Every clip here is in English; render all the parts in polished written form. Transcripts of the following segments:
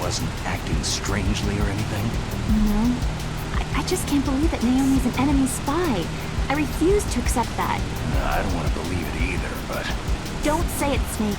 wasn't acting strangely or anything? No. I just can't believe that Naomi's an enemy spy. I refuse to accept that. No, I don't want to believe it either, but... Don't say it, Snake.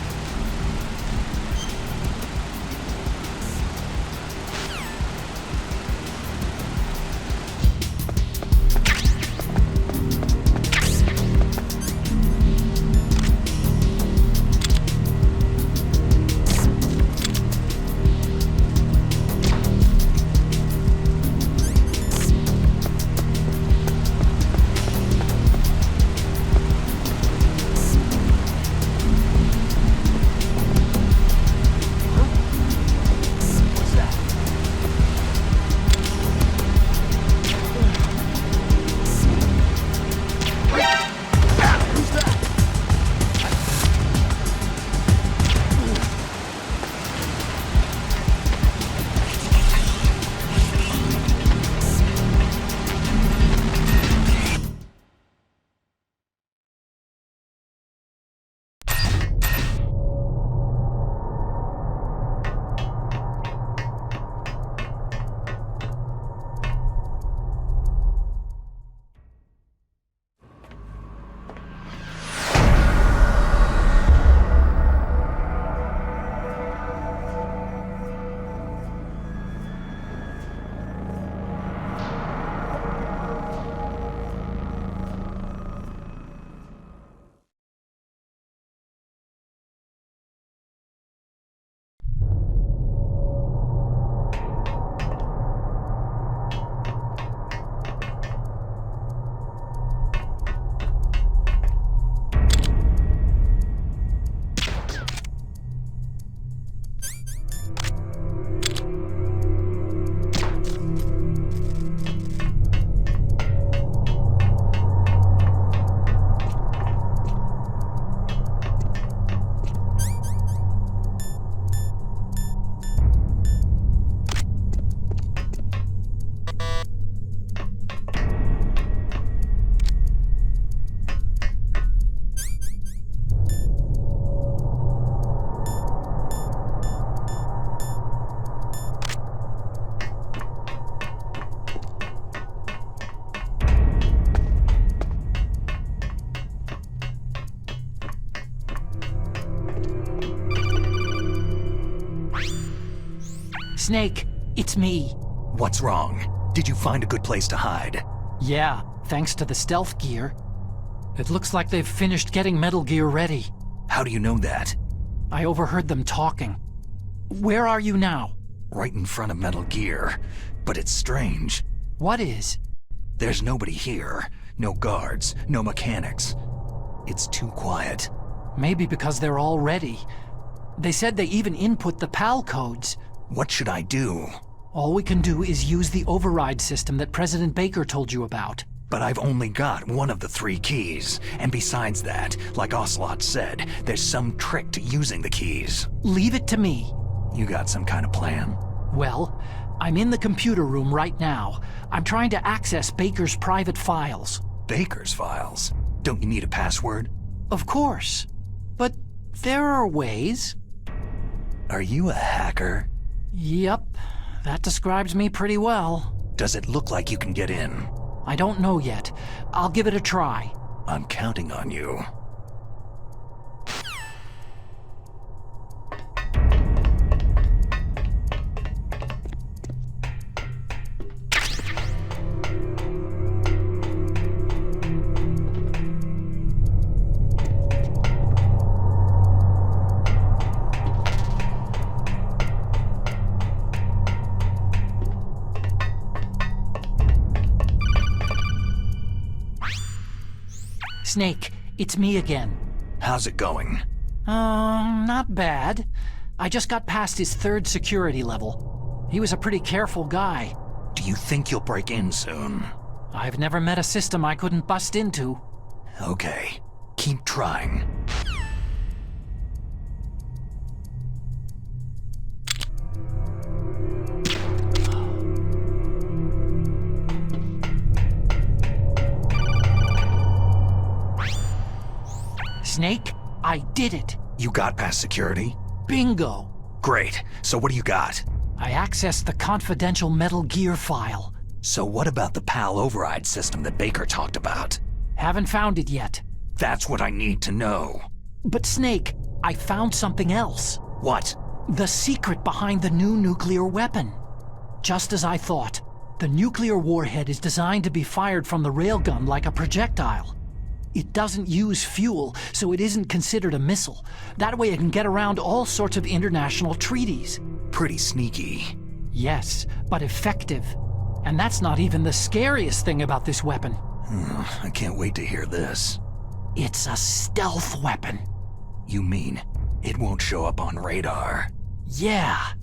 Snake, it's me. What's wrong? Did you find a good place to hide? Yeah, thanks to the stealth gear. It looks like they've finished getting Metal Gear ready. How do you know that? I overheard them talking. Where are you now? Right in front of Metal Gear. But it's strange. What is? There's nobody here. No guards, no mechanics. It's too quiet. Maybe because they're all ready. They said they even input the PAL codes. What should I do? All we can do is use the override system that President Baker told you about. But I've only got one of the 3 keys. And besides that, like Ocelot said, there's some trick to using the keys. Leave it to me. You got some kind of plan? Well, I'm in the computer room right now. I'm trying to access Baker's private files. Baker's files? Don't you need a password? Of course. But there are ways. Are you a hacker? Yep, that describes me pretty well. Does it look like you can get in? I don't know yet. I'll give it a try. I'm counting on you. Snake, it's me again. How's it going? Not bad. I just got past his 3rd security level. He was a pretty careful guy. Do you think you'll break in soon? I've never met a system I couldn't bust into. Okay, keep trying. Snake, I did it. You got past security? Bingo. Great. So what do you got? I accessed the confidential Metal Gear file. So what about the PAL override system that Baker talked about? Haven't found it yet. That's what I need to know. But Snake, I found something else. What? The secret behind the new nuclear weapon. Just as I thought, the nuclear warhead is designed to be fired from the railgun like a projectile. It doesn't use fuel, so it isn't considered a missile. That way it can get around all sorts of international treaties. Pretty sneaky. Yes, but effective. And that's not even the scariest thing about this weapon. I can't wait to hear this. It's a stealth weapon. You mean it won't show up on radar? Yeah.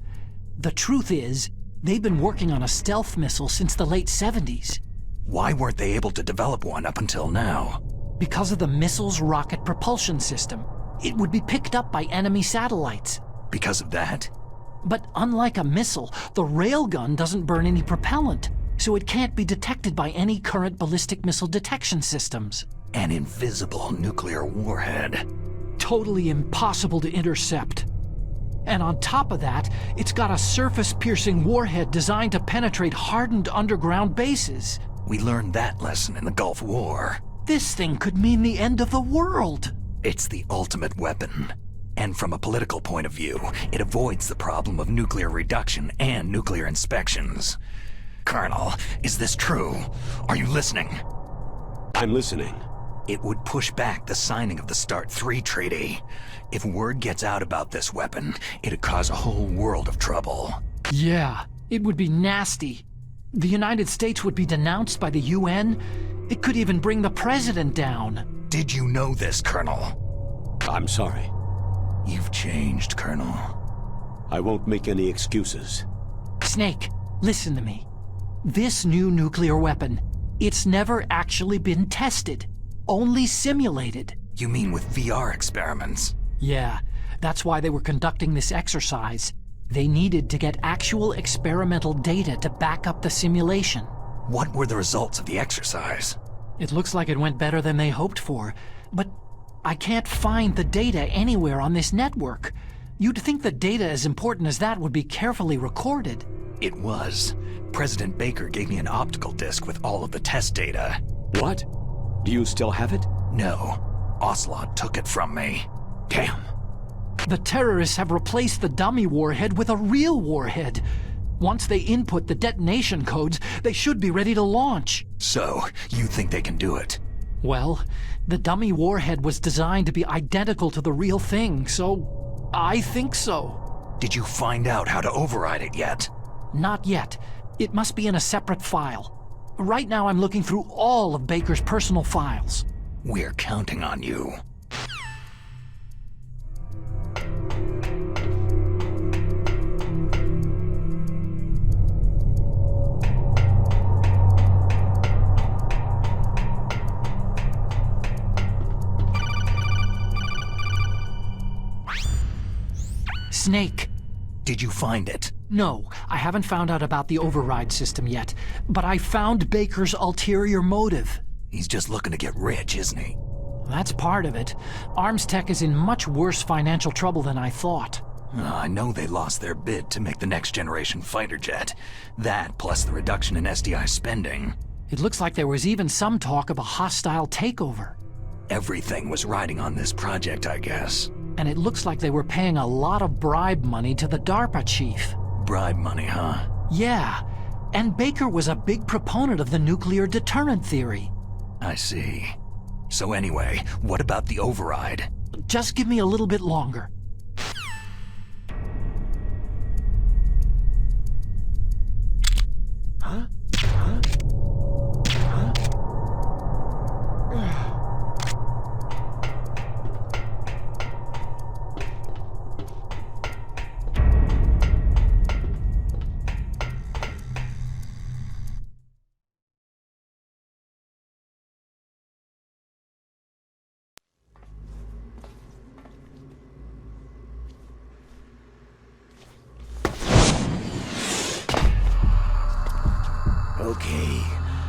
The truth is, they've been working on a stealth missile since the late 70s. Why weren't they able to develop one up until now? Because of the missile's rocket propulsion system. It would be picked up by enemy satellites. Because of that? But unlike a missile, the railgun doesn't burn any propellant, so it can't be detected by any current ballistic missile detection systems. An invisible nuclear warhead. Totally impossible to intercept. And on top of that, it's got a surface-piercing warhead designed to penetrate hardened underground bases. We learned that lesson in the Gulf War. This thing could mean the end of the world. It's the ultimate weapon. And from a political point of view, it avoids the problem of nuclear reduction and nuclear inspections. Colonel, is this true? Are you listening? I'm listening. It would push back the signing of the START 3 treaty. If word gets out about this weapon, it'd cause a whole world of trouble. Yeah, it would be nasty. The United States would be denounced by the UN. It could even bring the president down. Did you know this, Colonel? I'm sorry. You've changed, Colonel. I won't make any excuses. Snake, listen to me. This new nuclear weapon, it's never actually been tested. Only simulated. You mean with VR experiments? Yeah, that's why they were conducting this exercise. They needed to get actual experimental data to back up the simulation. What were the results of the exercise? It looks like it went better than they hoped for, but I can't find the data anywhere on this network. You'd think the data as important as that would be carefully recorded. It was. President Baker gave me an optical disc with all of the test data. What? Do you still have it? No. Ocelot took it from me. Damn. The terrorists have replaced the dummy warhead with a real warhead. Once they input the detonation codes, they should be ready to launch. So, you think they can do it? Well, the dummy warhead was designed to be identical to the real thing, so I think so. Did you find out how to override it yet? Not yet. It must be in a separate file. Right now I'm looking through all of Baker's personal files. We're counting on you. Snake. Did you find it? No, I haven't found out about the override system yet, but I found Baker's ulterior motive. He's just looking to get rich, isn't he? That's part of it. Armstech is in much worse financial trouble than I thought. I know they lost their bid to make the next generation fighter jet. That, plus the reduction in SDI spending. It looks like there was even some talk of a hostile takeover. Everything was riding on this project, I guess. And it looks like they were paying a lot of bribe money to the DARPA chief. Bribe money, huh? Yeah, and Baker was a big proponent of the nuclear deterrent theory. I see. So anyway, what about the override? Just give me a little bit longer. Huh? Huh? Huh? Okay,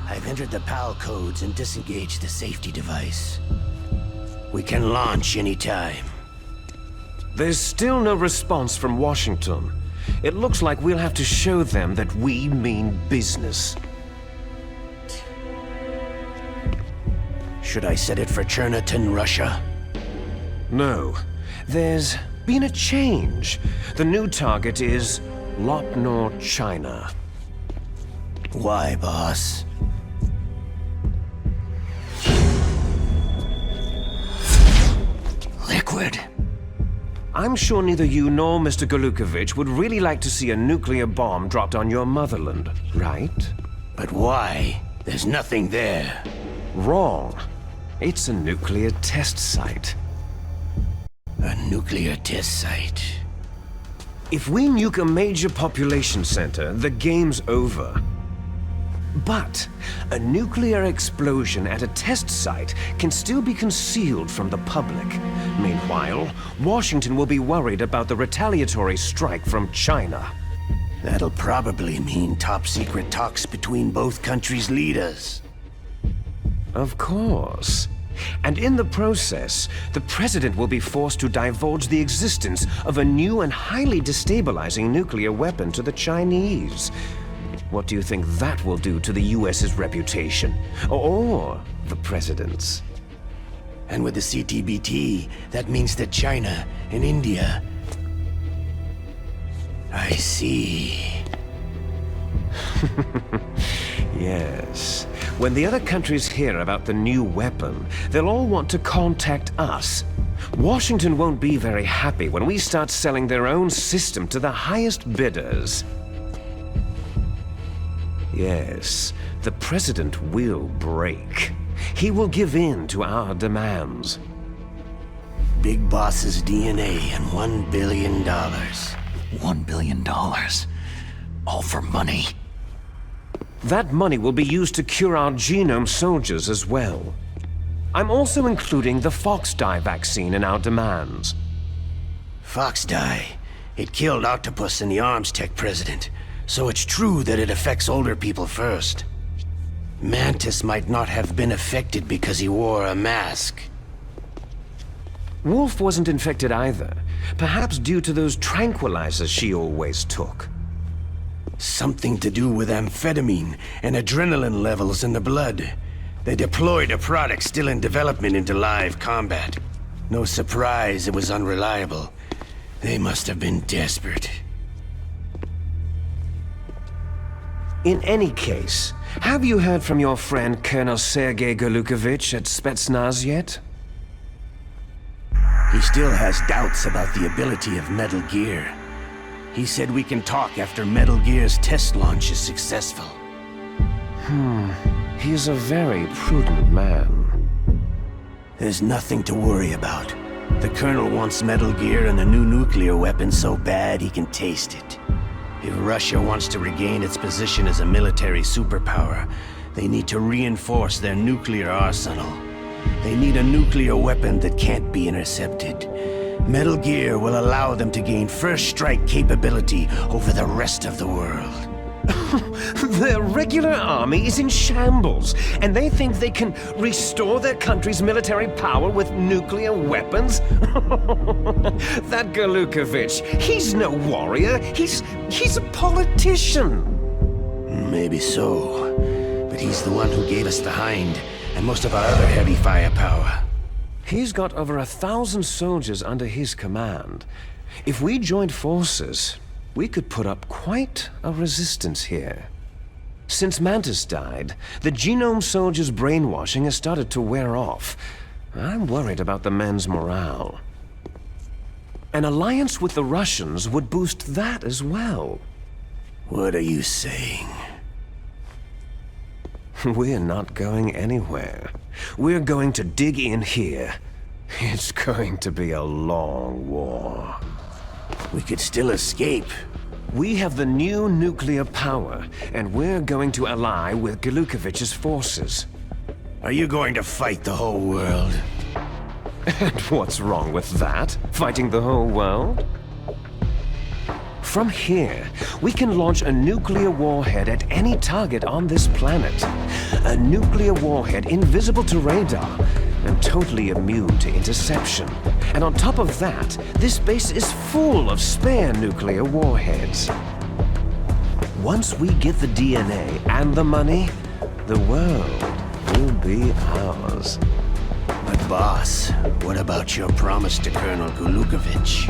I've entered the PAL codes and disengaged the safety device. We can launch anytime. There's still no response from Washington. It looks like we'll have to show them that we mean business. Should I set it for Cherniton, Russia? No. There's been a change. The new target is Lopnor, China. Why, boss? Liquid. I'm sure neither you nor Mr. Golukovich would really like to see a nuclear bomb dropped on your motherland, right? But why? There's nothing there. Wrong. It's a nuclear test site. A nuclear test site. If we nuke a major population center, the game's over. But a nuclear explosion at a test site can still be concealed from the public. Meanwhile, Washington will be worried about the retaliatory strike from China. That'll probably mean top-secret talks between both countries' leaders. Of course. And in the process, the President will be forced to divulge the existence of a new and highly destabilizing nuclear weapon to the Chinese. What do you think that will do to the US's reputation? Or the President's? And with the CTBT, that means that China and India... I see. Yes. When the other countries hear about the new weapon, they'll all want to contact us. Washington won't be very happy when we start selling their own system to the highest bidders. Yes, the President will break. He will give in to our demands. Big Boss's DNA and $1 billion. $1 billion. All for money. That money will be used to cure our genome soldiers as well. I'm also including the Foxdie vaccine in our demands. Foxdie. It killed Octopus and the Arms Tech president. So it's true that it affects older people first. Mantis might not have been affected because he wore a mask. Wolf wasn't infected either. Perhaps due to those tranquilizers she always took. Something to do with amphetamine and adrenaline levels in the blood. They deployed a product still in development into live combat. No surprise it was unreliable. They must have been desperate. In any case, have you heard from your friend Colonel Sergei Golukovich at Spetsnaz yet? He still has doubts about the ability of Metal Gear. He said we can talk after Metal Gear's test launch is successful. He's a very prudent man. There's nothing to worry about. The Colonel wants Metal Gear and a new nuclear weapon so bad he can taste it. If Russia wants to regain its position as a military superpower, they need to reinforce their nuclear arsenal. They need a nuclear weapon that can't be intercepted. Metal Gear will allow them to gain first strike capability over the rest of the world. Their regular army is in shambles, and they think they can restore their country's military power with nuclear weapons? That Golukovich, he's no warrior. He's a politician. Maybe so, but he's the one who gave us the Hind and most of our other heavy firepower. He's got over 1,000 soldiers under his command. If we joined forces, we could put up quite a resistance here. Since Mantis died, the genome soldiers' brainwashing has started to wear off. I'm worried about the men's morale. An alliance with the Russians would boost that as well. What are you saying? We're not going anywhere. We're going to dig in here. It's going to be a long war. We could still escape. We have the new nuclear power, and we're going to ally with Golukovich's forces. Are you going to fight the whole world? And what's wrong with that? Fighting the whole world? From here, we can launch a nuclear warhead at any target on this planet. A nuclear warhead invisible to radar and totally immune to interception. And on top of that, this base is full of spare nuclear warheads. Once we get the DNA and the money, the world will be ours. But boss, what about your promise to Colonel Gulukovich?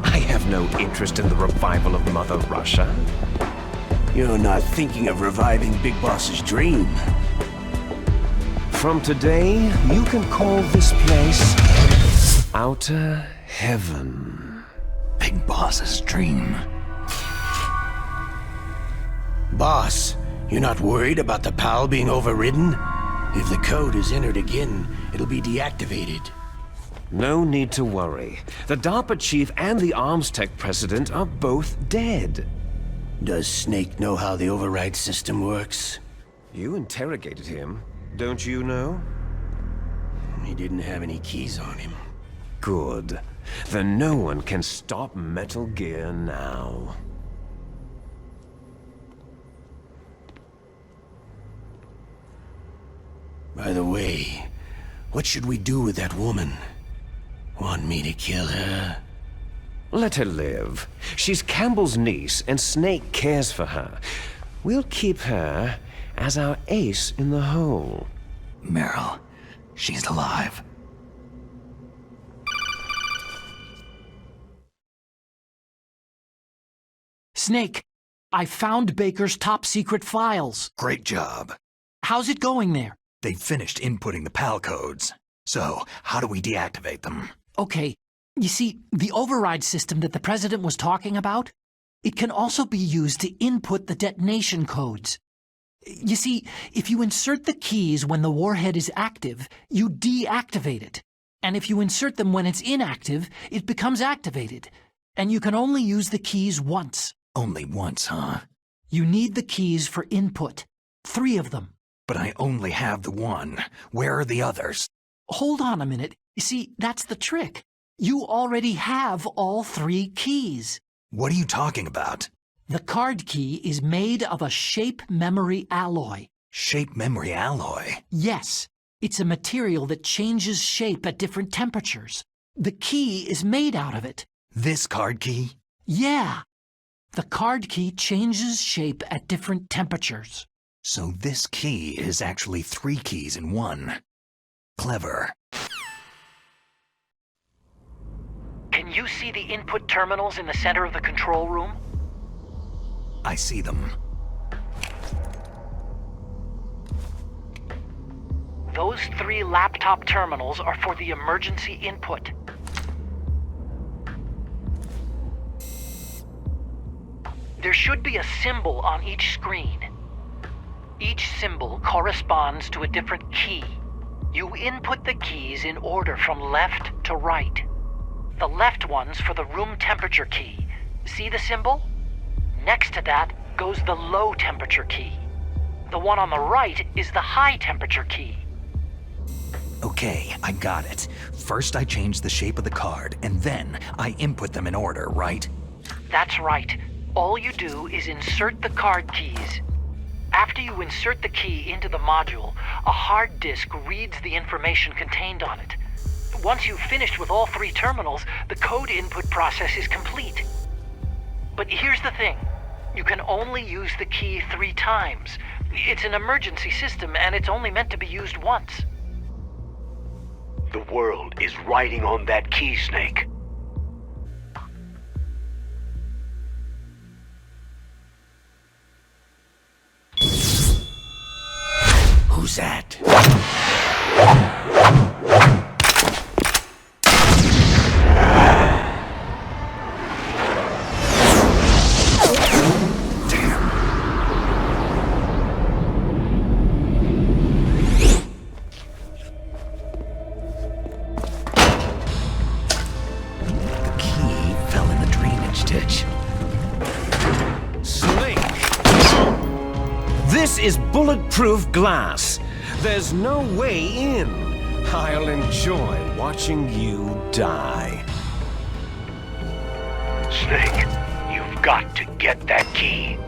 I have no interest in the revival of Mother Russia. You're not thinking of reviving Big Boss's dream. From today, you can call this place Outer Heaven. Big Boss's dream. Boss, you're not worried about the PAL being overridden? If the code is entered again, it'll be deactivated. No need to worry. The DARPA chief and the Arms Tech president are both dead. Does Snake know how the override system works? You interrogated him, don't you know? He didn't have any keys on him. Good. Then no one can stop Metal Gear now. By the way, what should we do with that woman? Want me to kill her? Let her live. She's Campbell's niece, and Snake cares for her. We'll keep her as our ace in the hole. Meryl, she's alive. Snake, I found Baker's top-secret files. Great job. How's it going there? They finished inputting the PAL codes. So, how do we deactivate them? Okay, you see, the override system that the President was talking about, it can also be used to input the detonation codes. You see, if you insert the keys when the warhead is active, you deactivate it. And if you insert them when it's inactive, it becomes activated. And you can only use the keys once. Only once, huh? You need the keys for input. 3 of them. But I only have the one. Where are the others? Hold on a minute. You see, that's the trick. You already have all 3 keys. What are you talking about? The card key is made of a shape memory alloy. Shape memory alloy? Yes, it's a material that changes shape at different temperatures. The key is made out of it. This card key? Yeah. The card key changes shape at different temperatures. So this key is actually 3 keys in one. Clever. Can you see the input terminals in the center of the control room? I see them. Those 3 laptop terminals are for the emergency input. There should be a symbol on each screen. Each symbol corresponds to a different key. You input the keys in order from left to right. The left one's for the room temperature key. See the symbol? Next to that goes the low temperature key. The one on the right is the high temperature key. Okay, I got it. First I change the shape of the card, and then I input them in order, right? That's right. All you do is insert the card keys. After you insert the key into the module, a hard disk reads the information contained on it. Once you've finished with all 3 terminals, the code input process is complete. But here's the thing. You can only use the key 3 times. It's an emergency system, and it's only meant to be used once. The world is riding on that key, Snake. Who's that? The key fell in the drainage ditch. Snake! This is bulletproof glass. There's no way in. I'll enjoy watching you die. Snake, you've got to get that key.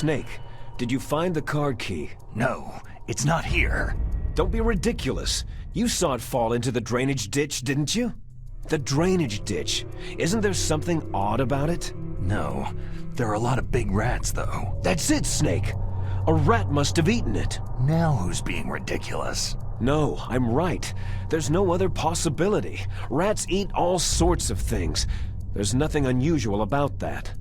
Snake, did you find the card key? No, it's not here. Don't be ridiculous. You saw it fall into the drainage ditch, didn't you? The drainage ditch. Isn't there something odd about it? No, there are a lot of big rats, though. That's it, Snake. A rat must have eaten it. Now who's being ridiculous? No, I'm right. There's no other possibility. Rats eat all sorts of things. There's nothing unusual about that.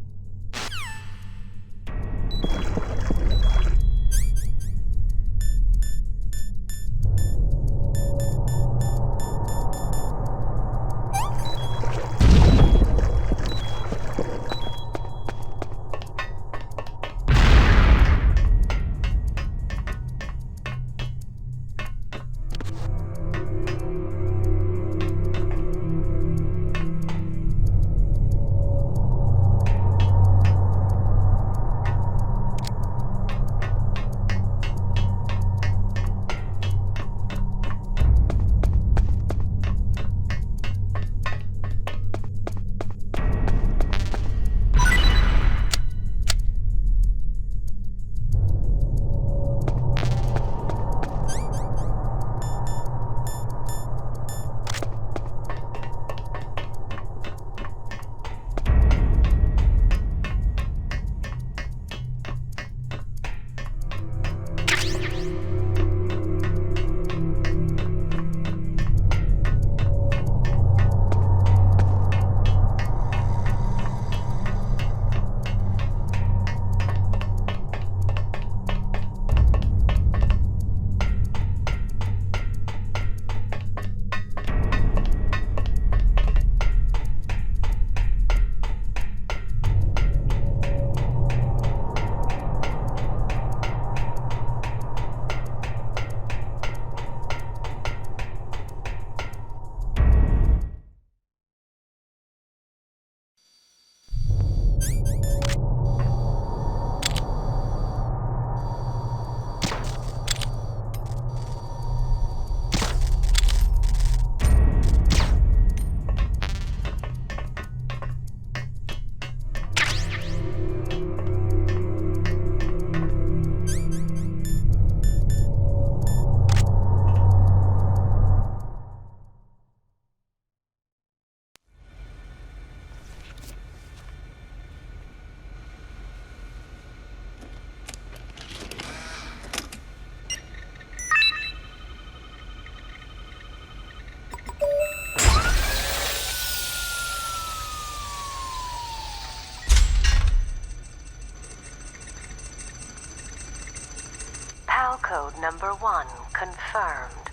PAL code number 1 confirmed.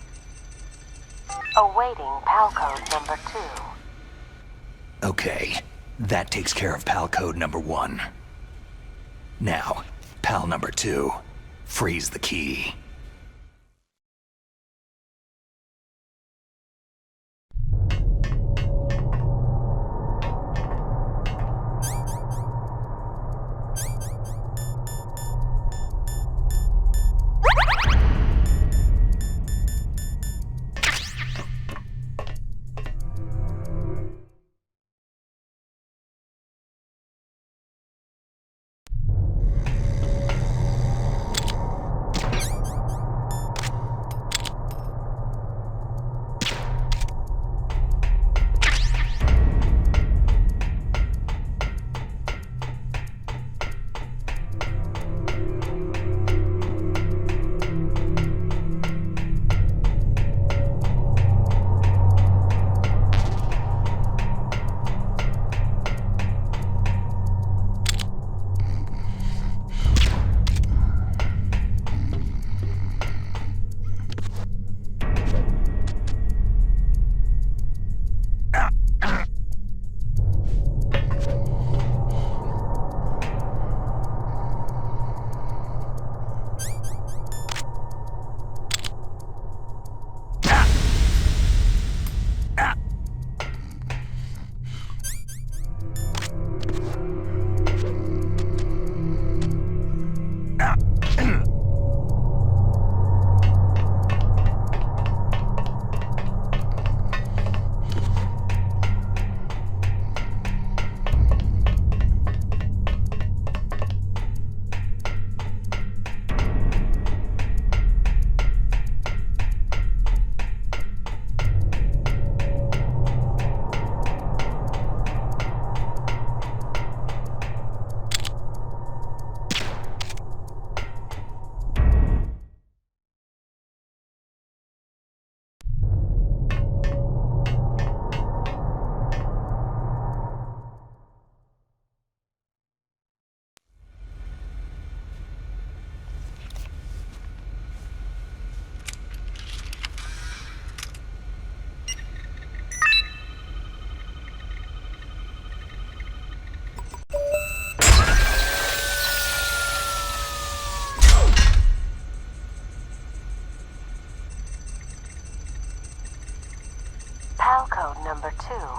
Awaiting PAL code number 2. Okay, that takes care of PAL code number 1. Now, PAL number 2, freeze the key.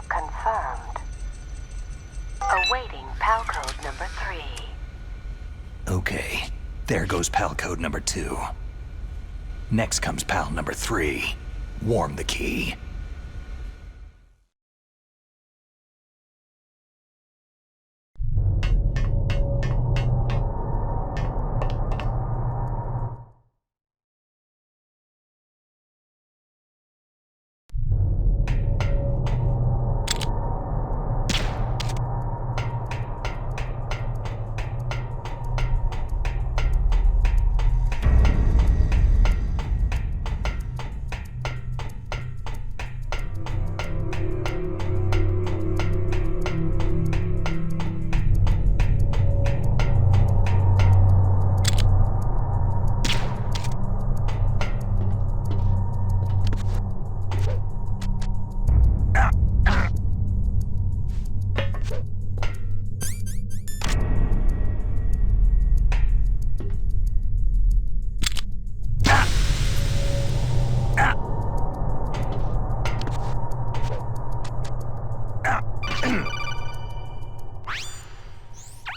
confirmed. Awaiting PAL code number 3. Okay, there goes PAL code number 2. Next comes PAL number 3. Warm the key.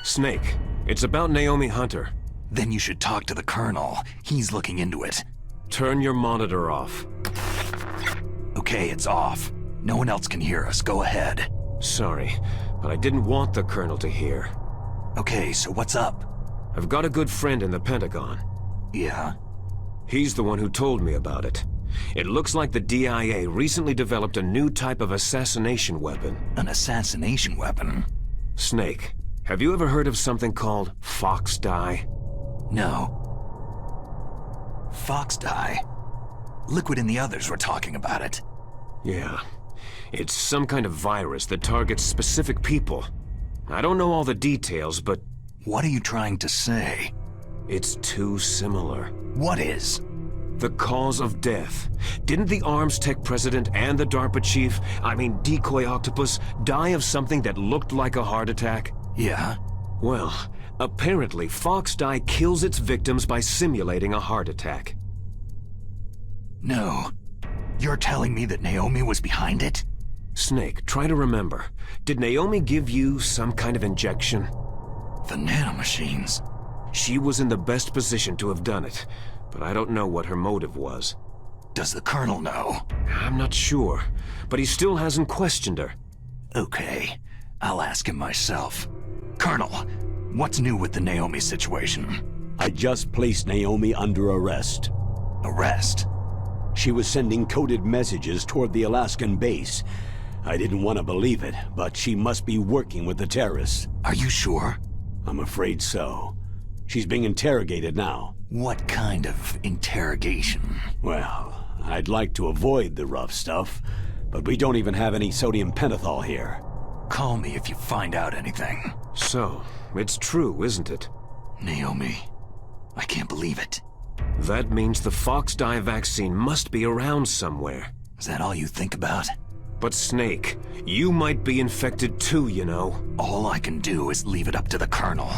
Snake, it's about Naomi Hunter. Then you should talk to the Colonel. He's looking into it. Turn your monitor off. Okay, it's off. No one else can hear us. Go ahead. Sorry, but I didn't want the Colonel to hear. Okay, so what's up? I've got a good friend in the Pentagon. Yeah? He's the one who told me about it. It looks like the DIA recently developed a new type of assassination weapon. An assassination weapon? Snake, have you ever heard of something called Fox Dye? No. Fox Dye? Liquid and the others were talking about it. Yeah. It's some kind of virus that targets specific people. I don't know all the details, but... What are you trying to say? It's too similar. What is? The cause of death. Didn't the Arms Tech president and the DARPA chief, Decoy Octopus, die of something that looked like a heart attack? Yeah? Well, apparently Fox Dye kills its victims by simulating a heart attack. No. You're telling me that Naomi was behind it? Snake, try to remember. Did Naomi give you some kind of injection? The nanomachines. She was in the best position to have done it, but I don't know what her motive was. Does the Colonel know? I'm not sure, but he still hasn't questioned her. Okay, I'll ask him myself. Colonel, what's new with the Naomi situation? I just placed Naomi under arrest. Arrest? She was sending coded messages toward the Alaskan base. I didn't want to believe it, but she must be working with the terrorists. Are you sure? I'm afraid so. She's being interrogated now. What kind of interrogation? Well, I'd like to avoid the rough stuff, but we don't even have any sodium pentothal here. Call me if you find out anything. So, it's true, isn't it? Naomi, I can't believe it. That means the Fox Dye vaccine must be around somewhere. Is that all you think about? But Snake, you might be infected too, you know. All I can do is leave it up to the Colonel.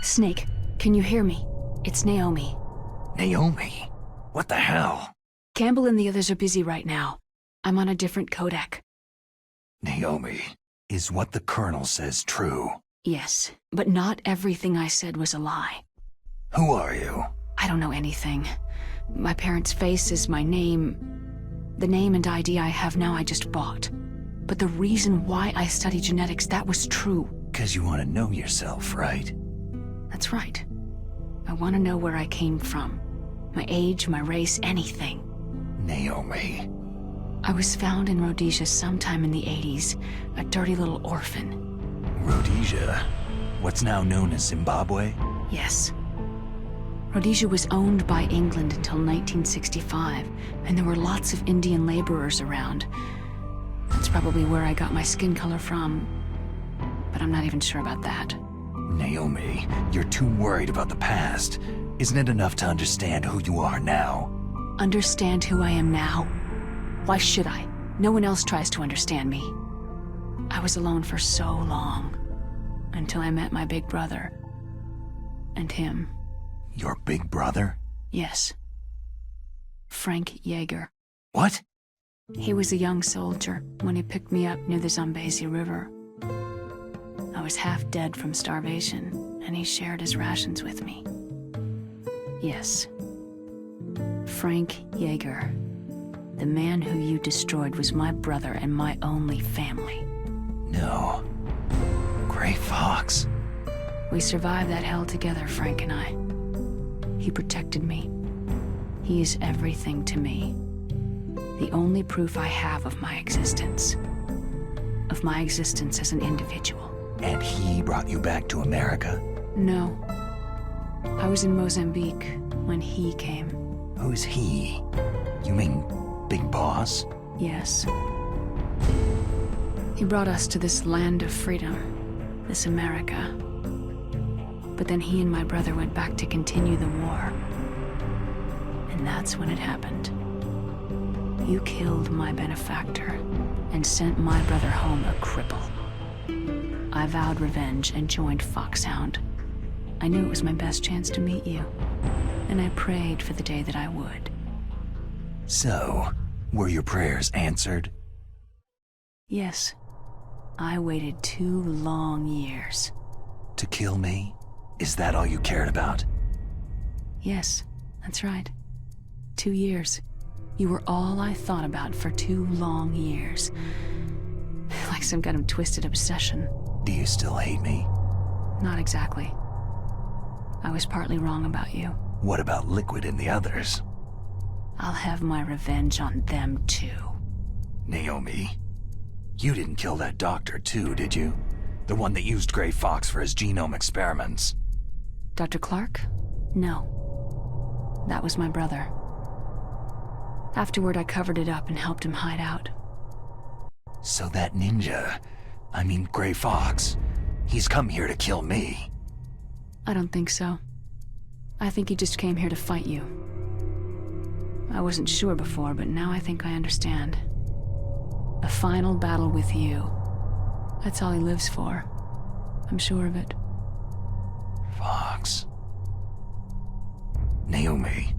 Snake, can you hear me? It's Naomi. Naomi? What the hell? Campbell and the others are busy right now. I'm on a different codec. Naomi, is what the Colonel says true? Yes, but not everything I said was a lie. Who are you? I don't know anything. My parents' face is my name. The name and ID I have now I just bought. But the reason why I study genetics, that was true. 'Cause you want to know yourself, right? That's right. I want to know where I came from. My age, my race, anything. Naomi. I was found in Rhodesia sometime in the 80s, a dirty little orphan. Rhodesia? What's now known as Zimbabwe? Yes. Rhodesia was owned by England until 1965, and there were lots of Indian laborers around. That's probably where I got my skin color from, but I'm not even sure about that. Naomi, you're too worried about the past. Isn't it enough to understand who you are now? understand who I am now? Why should I? No one else tries to understand me. I was alone for so long, until I met my big brother. And him. Your big brother? Yes. Frank Yeager. What? He was a young soldier when he picked me up near the Zambezi River. I was half dead from starvation, and he shared his rations with me. Yes. Frank Yeager. The man who you destroyed was my brother and my only family. No. Gray Fox. We survived that hell together, Frank and I. He protected me. He is everything to me. The only proof I have of my existence. Of my existence as an individual. And he brought you back to America? No. I was in Mozambique when he came. Who's he? You mean Big Boss? Yes. He brought us to this land of freedom, this America. But then he and my brother went back to continue the war. And that's when it happened. You killed my benefactor and sent my brother home a cripple. I vowed revenge and joined Foxhound. I knew it was my best chance to meet you, and I prayed for the day that I would. So, were your prayers answered? Yes. I waited 2 long years. To kill me? Is that all you cared about? Yes, that's right. 2 years. You were all I thought about for 2 long years. Like some kind of twisted obsession. Do you still hate me? Not exactly. I was partly wrong about you. What about Liquid and the others? I'll have my revenge on them too. Naomi, you didn't kill that doctor too, did you? The one that used Gray Fox for his genome experiments. Dr. Clark? No. That was my brother. Afterward, I covered it up and helped him hide out. So that ninja, I mean Gray Fox, he's come here to kill me. I don't think so. I think he just came here to fight you. I wasn't sure before, but now I think I understand. A final battle with you. That's all he lives for. I'm sure of it. Fox. Naomi,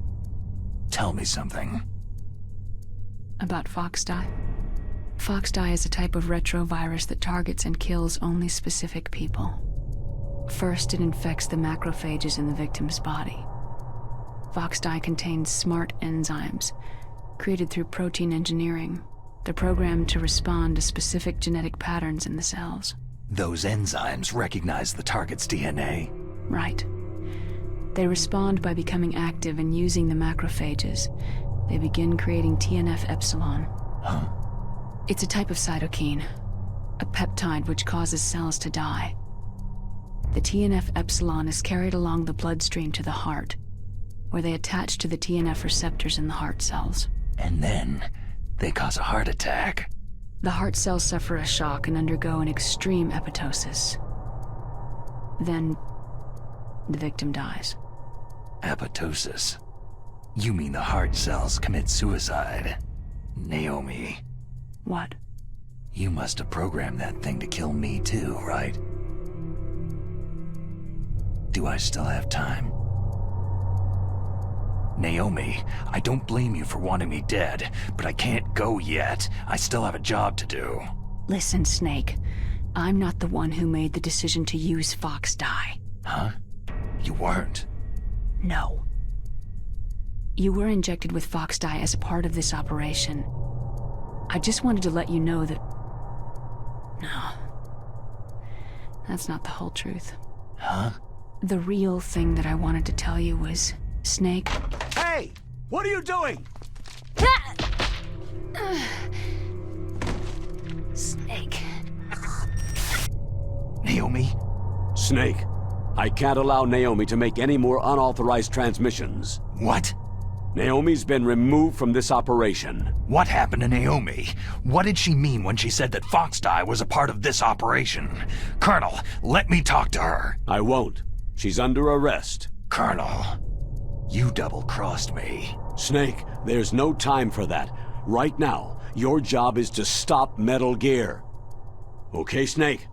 tell me something. About Foxdie? Foxdie is a type of retrovirus that targets and kills only specific people. First, it infects the macrophages in the victim's body. Foxdie contains smart enzymes, created through protein engineering. They're programmed to respond to specific genetic patterns in the cells. Those enzymes recognize the target's DNA? Right. They respond by becoming active and using the macrophages. They begin creating TNF-epsilon. Huh? It's a type of cytokine, a peptide which causes cells to die. The TNF-epsilon is carried along the bloodstream to the heart, where they attach to the TNF receptors in the heart cells. And then they cause a heart attack. The heart cells suffer a shock and undergo an extreme apoptosis. Then, the victim dies. Apoptosis? You mean the heart cells commit suicide? Naomi. What? You must have programmed that thing to kill me too, right? Do I still have time? Naomi, I don't blame you for wanting me dead, but I can't go yet. I still have a job to do. Listen, Snake. I'm not the one who made the decision to use Foxdie. Huh? You weren't? No. You were injected with Foxdie as a part of this operation. I just wanted to let you know that... No. That's not the whole truth. Huh? The real thing that I wanted to tell you was, Snake... Hey! What are you doing? Snake. Naomi? Snake, I can't allow Naomi to make any more unauthorized transmissions. What? Naomi's been removed from this operation. What happened to Naomi? What did she mean when she said that Foxdie was a part of this operation? Colonel, let me talk to her. I won't. She's under arrest. Colonel, You double-crossed me. Snake, there's no time for that. Right now, your job is to stop Metal Gear. Okay, Snake?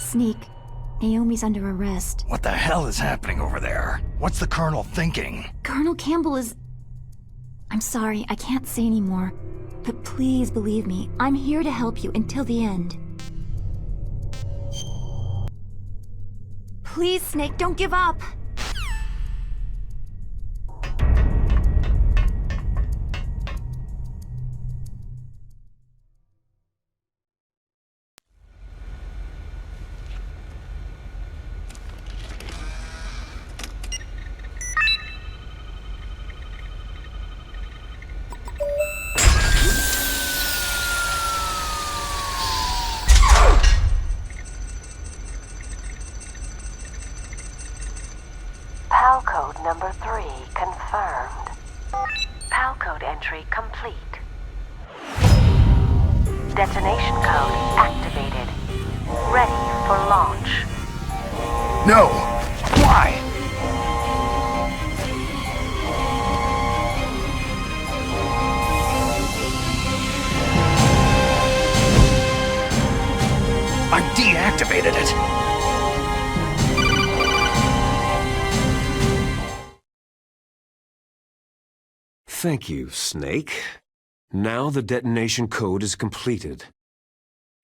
Sneak, Naomi's under arrest. What the hell is happening over there? What's the Colonel thinking? Colonel Campbell is... I'm sorry, I can't say anymore. But please believe me, I'm here to help you until the end. Please, Snake, don't give up! PAL code number 3 confirmed. PAL code entry complete. Detonation code activated. Ready for launch. No! Why? I deactivated it! Thank you, Snake. Now the detonation code is completed.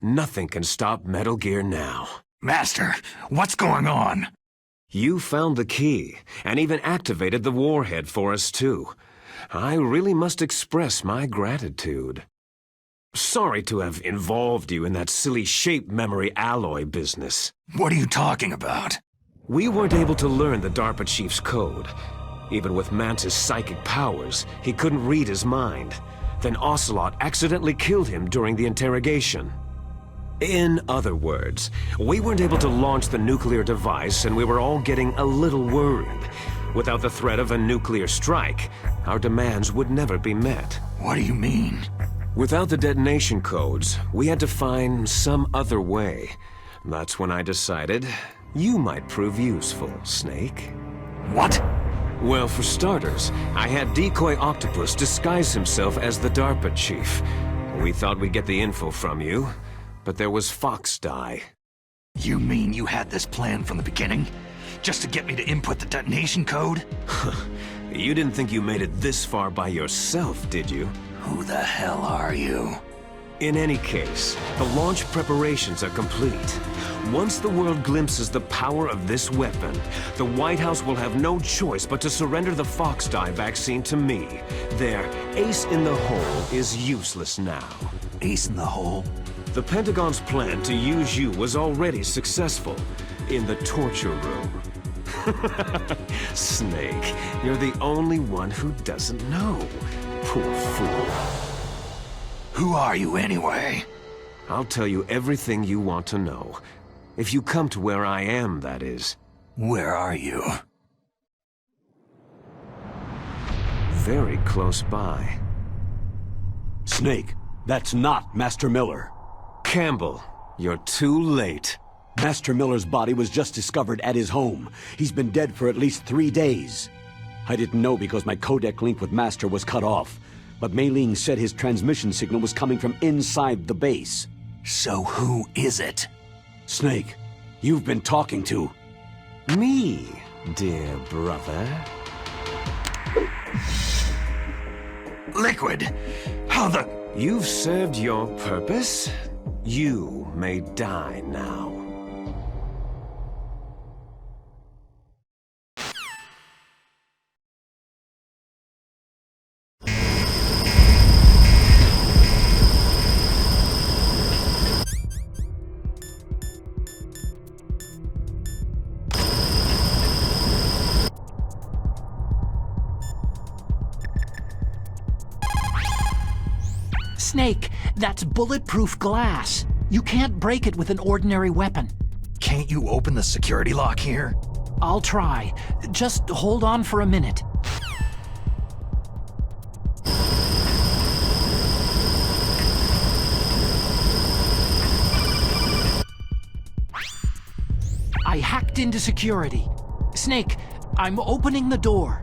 Nothing can stop Metal Gear now. Master, what's going on? You found the key, and even activated the warhead for us too. I really must express my gratitude. Sorry to have involved you in that silly shape memory alloy business. What are you talking about? We weren't able to learn the DARPA chief's code. Even with Mantis' psychic powers, he couldn't read his mind. Then Ocelot accidentally killed him during the interrogation. In other words, we weren't able to launch the nuclear device, and we were all getting a little worried. Without the threat of a nuclear strike, our demands would never be met. What do you mean? Without the detonation codes, we had to find some other way. That's when I decided you might prove useful, Snake. What? Well, for starters, I had Decoy Octopus disguise himself as the DARPA chief. We thought we'd get the info from you, but there was Foxdie. You mean you had this plan from the beginning? Just to get me to input the detonation code? You didn't think you made it this far by yourself, did you? Who the hell are you? In any case, the launch preparations are complete. Once the world glimpses the power of this weapon, the White House will have no choice but to surrender the Foxdie vaccine to me. Their ace in the hole is useless now. Ace in the hole? The Pentagon's plan to use you was already successful in the torture room. Snake, you're the only one who doesn't know. Poor fool. Who are you anyway? I'll tell you everything you want to know. If you come to where I am, that is. Where are you? Very close by. Snake, that's not Master Miller. Campbell, you're too late. Master Miller's body was just discovered at his home. He's been dead for at least 3 days. I didn't know because my codec link with Master was cut off. But Mei Ling said his transmission signal was coming from inside the base. So who is it? Snake, you've been talking to... Me, dear brother. Liquid! How the... You've served your purpose. You may die now. Snake, that's bulletproof glass. You can't break it with an ordinary weapon. Can't you open the security lock here? I'll try. Just hold on for a minute. I hacked into security. Snake, I'm opening the door.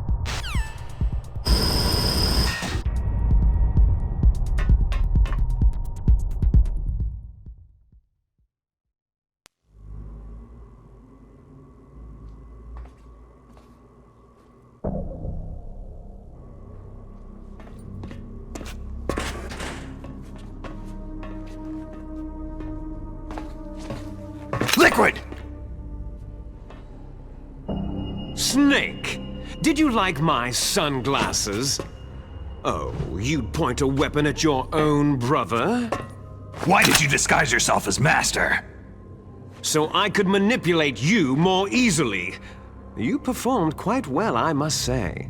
Liquid! Snake, did you like my sunglasses? Oh, you'd point a weapon at your own brother? Why did you disguise yourself as Master? So I could manipulate you more easily. You performed quite well, I must say.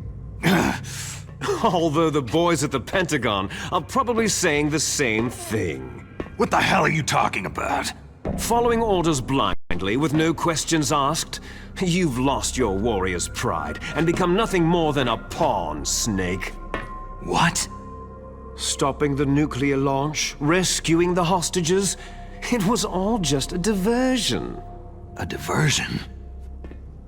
Although the boys at the Pentagon are probably saying the same thing. What the hell are you talking about? Following orders blindly, with no questions asked, you've lost your warrior's pride and become nothing more than a pawn, Snake. What? Stopping the nuclear launch, rescuing the hostages, it was all just a diversion. A diversion?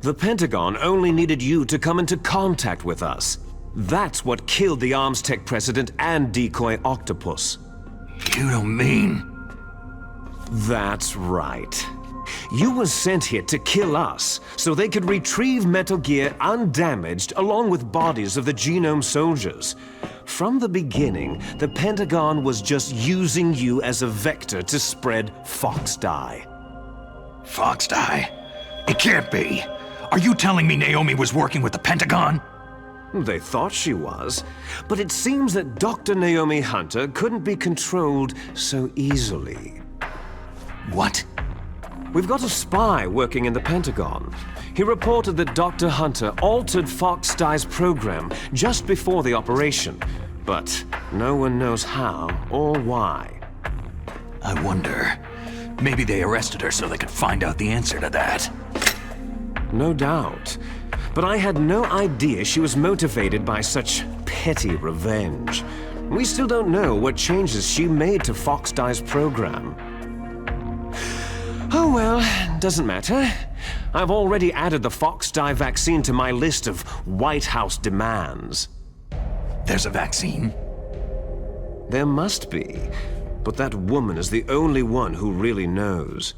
The Pentagon only needed you to come into contact with us. That's what killed the ArmsTech president and decoy Octopus. You don't mean... That's right. You were sent here to kill us, so they could retrieve Metal Gear undamaged along with bodies of the Genome soldiers. From the beginning, the Pentagon was just using you as a vector to spread Fox-Die. Fox-Die? It can't be. Are you telling me Naomi was working with the Pentagon? They thought she was, but it seems that Dr. Naomi Hunter couldn't be controlled so easily. What? We've got a spy working in the Pentagon. He reported that Dr. Hunter altered Fox-Die's program just before the operation, but no one knows how or why. I wonder. Maybe they arrested her so they could find out the answer to that. No doubt. But I had no idea she was motivated by such petty revenge. We still don't know what changes she made to Fox-Die's program. Oh well, doesn't matter. I've already added the Fox-Die vaccine to my list of White House demands. There's a vaccine? There must be, but that woman is the only one who really knows.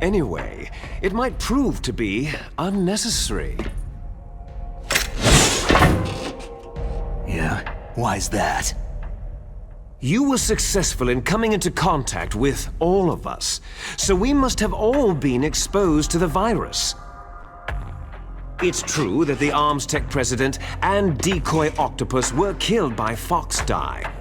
Anyway, it might prove to be unnecessary. Yeah? Why's that? You were successful in coming into contact with all of us, so we must have all been exposed to the virus. It's true that the ArmsTech president and decoy Octopus were killed by Fox-Die.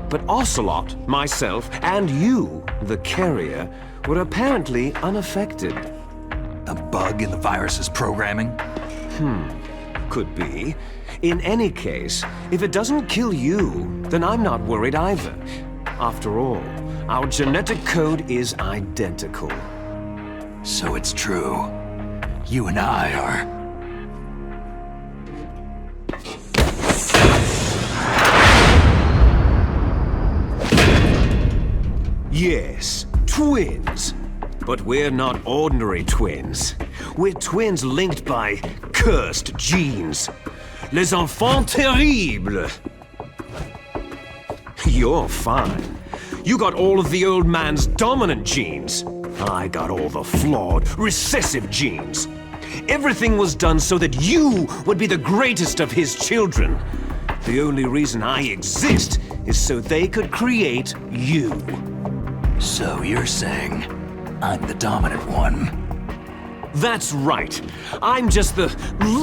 But Ocelot, myself, and you, the carrier, were apparently unaffected. A bug in the virus's programming? Could be. In any case, if it doesn't kill you, then I'm not worried either. After all, our genetic code is identical. So it's true. You and I are... Yes, twins. But we're not ordinary twins. We're twins linked by cursed genes. Les enfants terribles. You're fine. You got all of the old man's dominant genes. I got all the flawed, recessive genes. Everything was done so that you would be the greatest of his children. The only reason I exist is so they could create you. So you're saying I'm the dominant one? That's right. I'm just the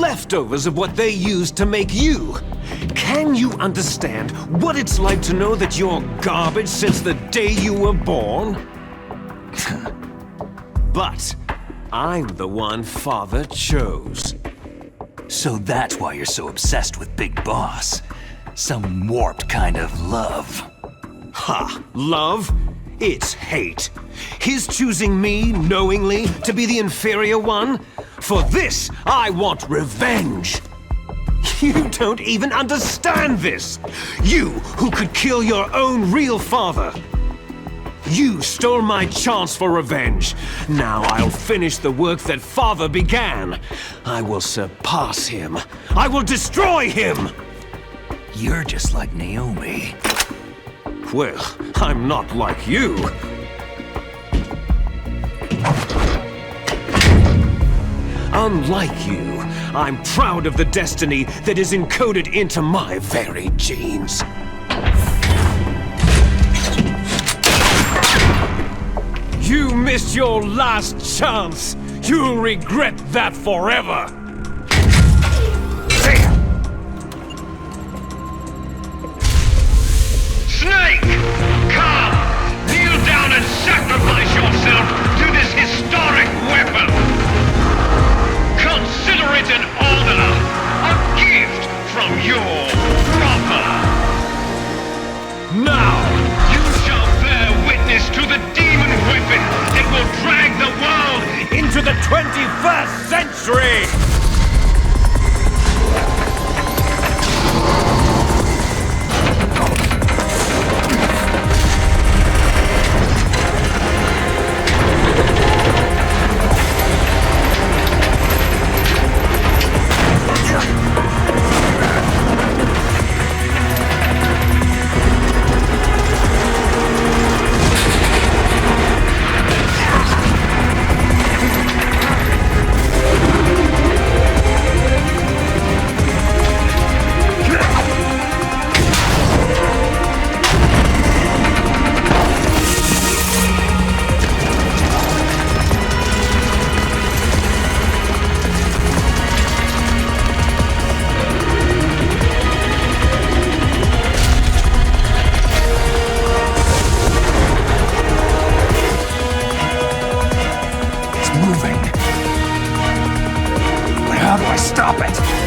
leftovers of what they used to make you. Can you understand what it's like to know that you're garbage since the day you were born? But I'm the one Father chose. So that's why you're so obsessed with Big Boss. Some warped kind of love. Ha! Love? It's hate. His choosing me, knowingly, to be the inferior one? For this, I want revenge! You don't even understand this! You, who could kill your own real father! You stole my chance for revenge. Now I'll finish the work that father began. I will surpass him. I will destroy him! You're just like Naomi. Well, I'm not like you. Unlike you, I'm proud of the destiny that is encoded into my very genes. You missed your last chance. You'll regret that forever. Snake! Come! Kneel down and sacrifice yourself to this historic weapon! Consider it an honor, a gift from your brother! Now! You shall bear witness to the demon weapon that will drag the world Into the 21st century! Stop it!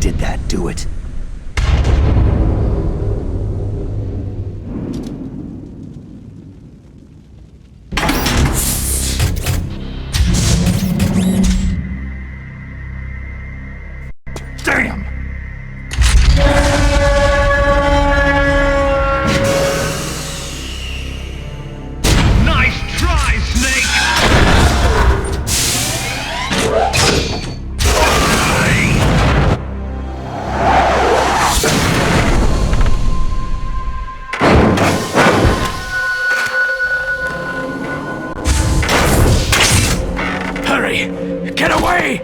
did that do it? Damn! Nice try, Snake! Hurry! Get away!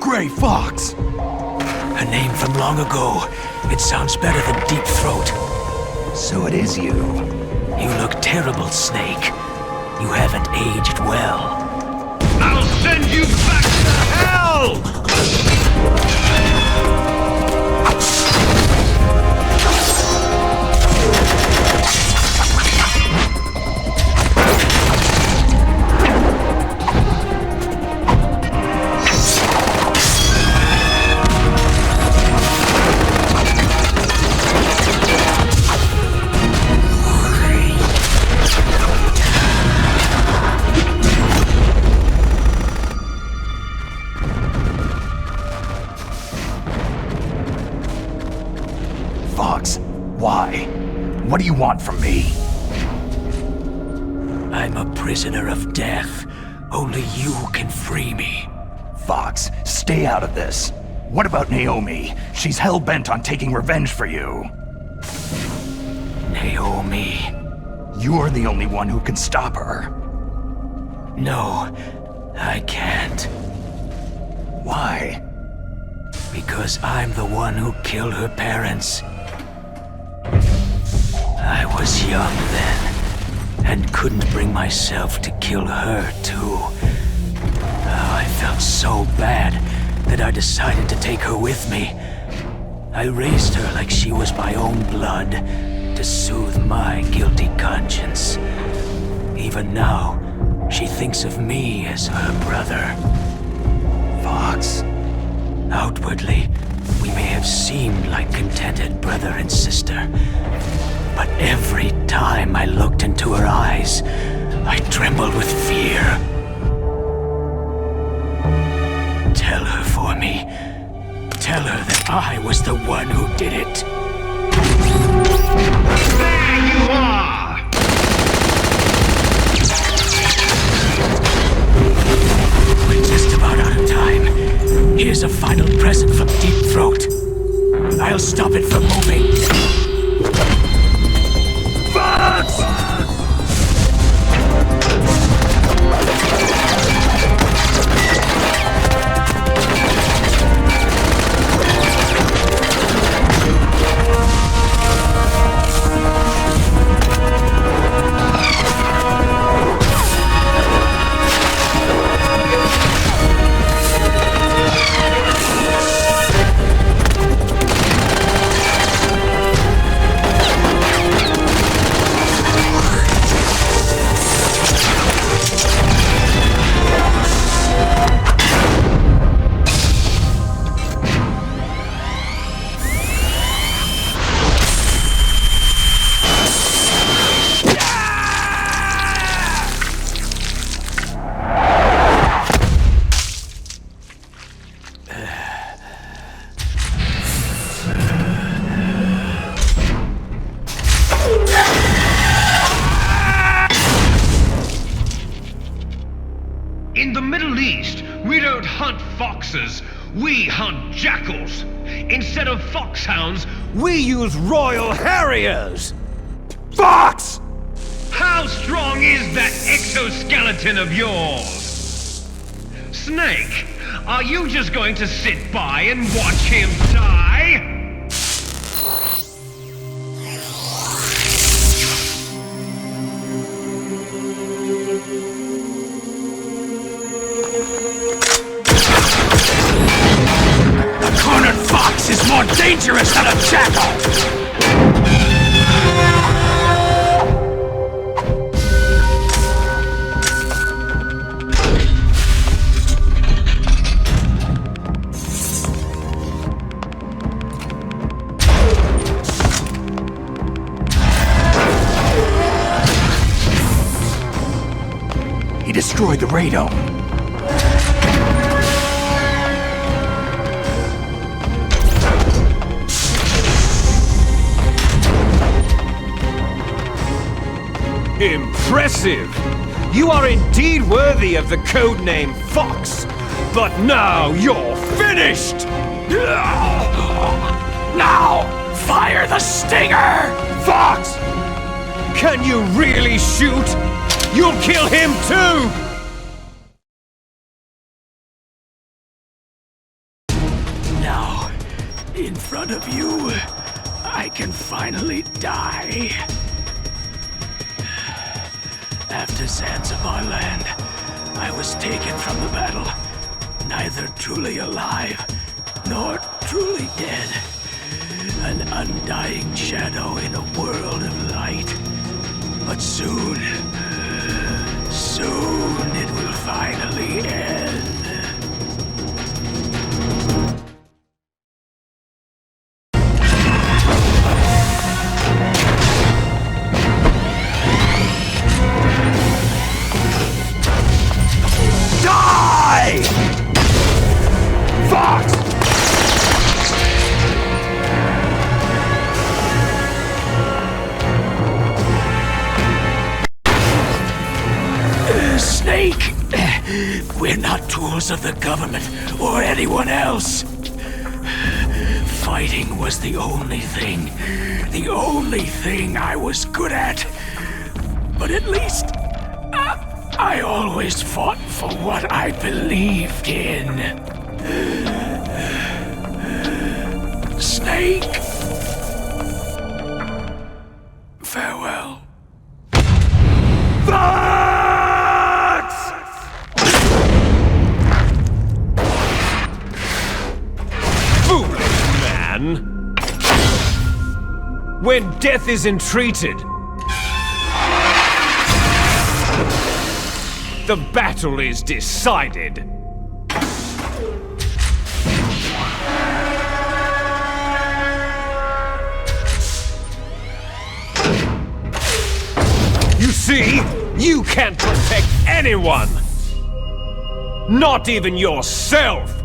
Gray Fox! A name from long ago. It sounds better than Deep Throat. So it is you. You look terrible, Snake. You haven't aged well. I'll send you back to hell! Fox, why? What do you want from me? I'm a prisoner of death. Only you can free me. Fox, stay out of this. What about Naomi? She's hell-bent on taking revenge for you. Naomi. You're the only one who can stop her. No, I can't. Why? Because I'm the one who killed her parents. I was young then, and couldn't bring myself to kill her, too. Oh, I felt so bad that I decided to take her with me. I raised her like she was my own blood, to soothe my guilty conscience. Even now, she thinks of me as her brother. Fox. Outwardly, we may have seemed like contented brother and sister. But every time I looked into her eyes, I trembled with fear. Tell her for me. Tell her that I was the one who did it. There you are! We're just about out of time. Here's a final present from Deep Throat. I'll stop it from moving. Fox! In the Middle East, we don't hunt foxes, we hunt jackals. Instead of foxhounds, We use Royal Harriers! Fox! how strong is that exoskeleton of yours? Snake, are you just going to sit by and watch him die? A cornered fox is more dangerous than a jackal! the radome. Impressive! You are indeed worthy of the codename Fox, but now you're finished! Now, fire the stinger! Fox! Can you really shoot? You'll kill him too! Now, in front of you, I can finally die. After Zanzibar land, I was taken from the battle, neither truly alive nor truly dead. An undying shadow in a world of light. But soon it will finally end. Die! Fox! Snake! We're not tools of the government or anyone else. Fighting was the only thing I was good at. But at least I always fought for what I believed in. Snake. Farewell. Foolish man! When death is entreated, the battle is decided. You see, you can't protect anyone! Not even yourself!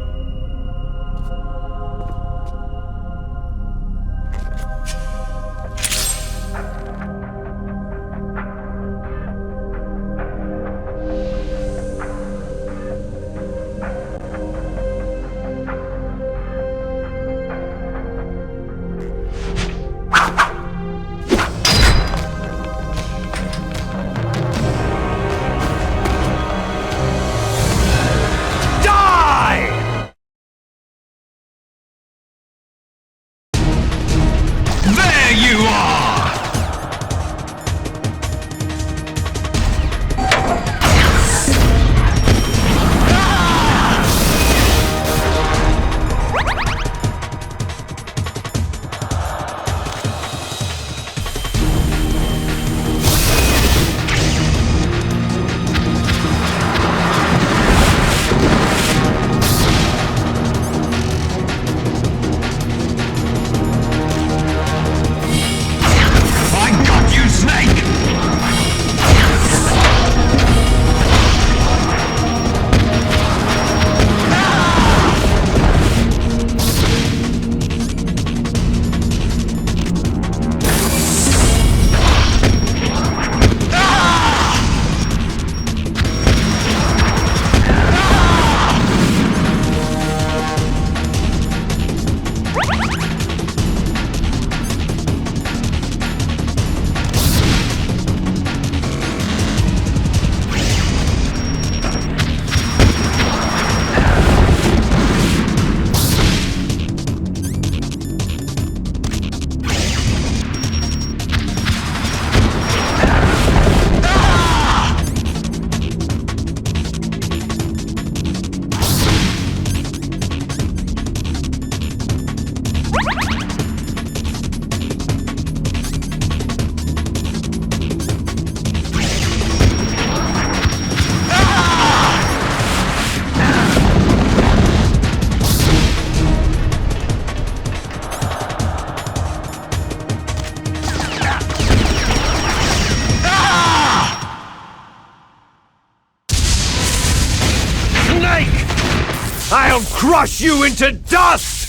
I'll crush you into dust!